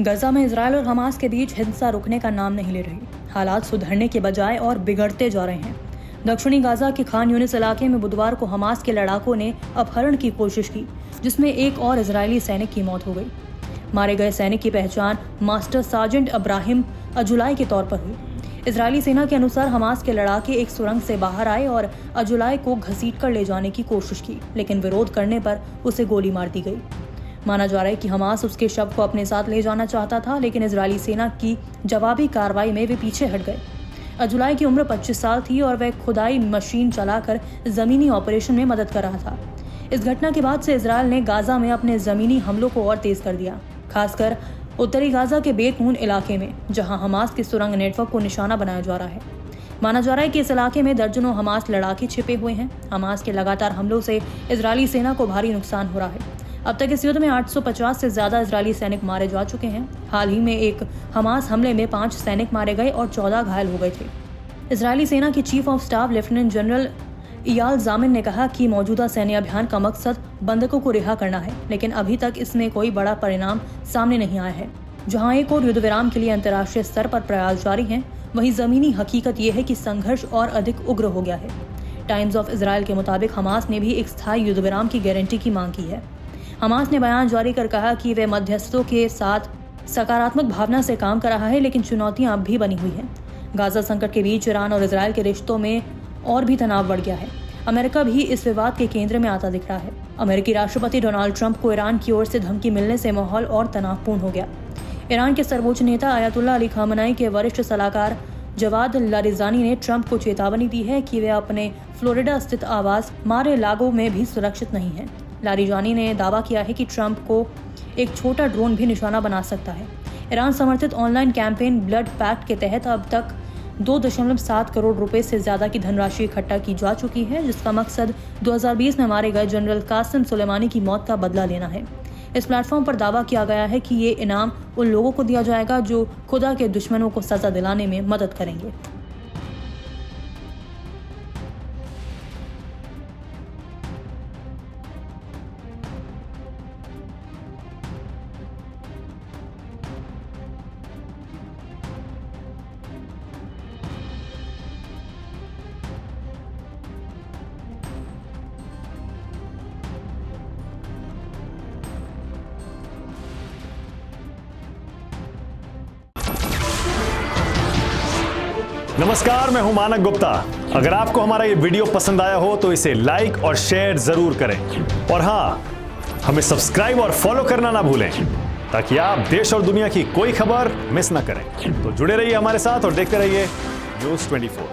गजा में इजरायल और हमास के बीच हिंसा रुकने का नाम नहीं ले रही। हालात सुधरने के बजाय और बिगड़ते जा रहे हैं। दक्षिणी गाजा के खान यूनिस इलाके में बुधवार को हमास के लड़ाकों ने अपहरण की कोशिश की, जिसमें एक और इजरायली सैनिक की मौत हो गई। मारे गए सैनिक की पहचान मास्टर सार्जेंट अब्राहिम अजुलाई के तौर पर हुई। इजरायली सेना के अनुसार हमास के लड़ाके एक सुरंग से बाहर आए और अजुलाई को घसीट कर ले जाने की कोशिश की, लेकिन विरोध करने पर उसे गोली मार दी गई। माना जा रहा है कि हमास उसके शव को अपने साथ ले जाना चाहता था, लेकिन इजरायली सेना की जवाबी कार्रवाई में वे पीछे हट गए। अजुलाई की उम्र 25 साल थी और वह खुदाई मशीन चलाकर जमीनी ऑपरेशन में मदद कर रहा था। इस घटना के बाद से इजरायल ने गाजा में अपने जमीनी हमलों को और तेज कर दिया, खासकर उत्तरी गाजा के बेत नून इलाके में, जहां हमास के सुरंग नेटवर्क को निशाना बनाया जा रहा है। माना जा रहा है कि इस इलाके में दर्जनों हमास लड़ाके छिपे हुए हैं। हमास के लगातार हमलों से इजरायली सेना को भारी नुकसान हो रहा है। अब तक इस युद्ध में 850 से ज्यादा इजरायली सैनिक मारे जा चुके हैं। हाल ही में एक हमास हमले में 5 सैनिक मारे गए और 14 घायल हो गए थे। इजरायली सेना के chief of staff lieutenant general इयाल जामिन ने कहा कि मौजूदा सैन्य अभियान का मकसद बंधकों को रिहा करना है, लेकिन अभी तक इसमें कोई बड़ा परिणाम सामने नहीं आया है। जहां एक और युद्ध विराम के लिए अंतर्राष्ट्रीय स्तर पर प्रयास जारी हैं, वहीं जमीनी हकीकत यह है कि संघर्ष और अधिक उग्र हो गया है। टाइम्स ऑफ इजरायल के मुताबिक हमास ने भी एक स्थायी युद्ध विराम की गारंटी की मांग की है। हमास ने बयान जारी कर कहा कि वे मध्यस्थों के साथ सकारात्मक भावना से काम कर रहा है, लेकिन चुनौतियां अब भी बनी हुई हैं। गाजा संकट के बीच ईरान और इजरायल के रिश्तों में और भी तनाव बढ़ गया है। अमेरिका भी इस विवाद के केंद्र में आता दिख रहा है। अमेरिकी राष्ट्रपति डोनाल्ड ट्रंप को ईरान की ओर से धमकी मिलने से माहौल और तनावपूर्ण हो गया। ईरान के सर्वोच्च नेता अयातुल्ला अली खामनाई के वरिष्ठ सलाहकार जवाद लारिजानी ने ट्रंप को चेतावनी दी है कि वे अपने फ्लोरिडा स्थित आवास मारे लागो में भी सुरक्षित नहीं हैं। लारिजानी ने दावा किया है कि ट्रंप को एक छोटा ड्रोन भी निशाना बना सकता है। ईरान समर्थित ऑनलाइन कैंपेन ब्लड पैक्ट के तहत अब तक 2.7 करोड़ रुपए से ज्यादा की धनराशि इकट्ठा की जा चुकी है, जिसका मकसद 2020 में मारे गए जनरल कासिम सुलेमानी की मौत का बदला लेना है। इस प्लेटफॉर्म पर दावा किया गया है कि ये इनाम उन लोगों को दिया जाएगा जो खुदा के दुश्मनों को सजा दिलाने में मदद करेंगे। नमस्कार, मैं हूं मानक गुप्ता। अगर आपको हमारा ये वीडियो पसंद आया हो तो इसे लाइक और शेयर जरूर करें, और हां, हमें सब्सक्राइब और फॉलो करना ना भूलें ताकि आप देश और दुनिया की कोई खबर मिस ना करें। तो जुड़े रहिए हमारे साथ और देखते रहिए न्यूज़ 24।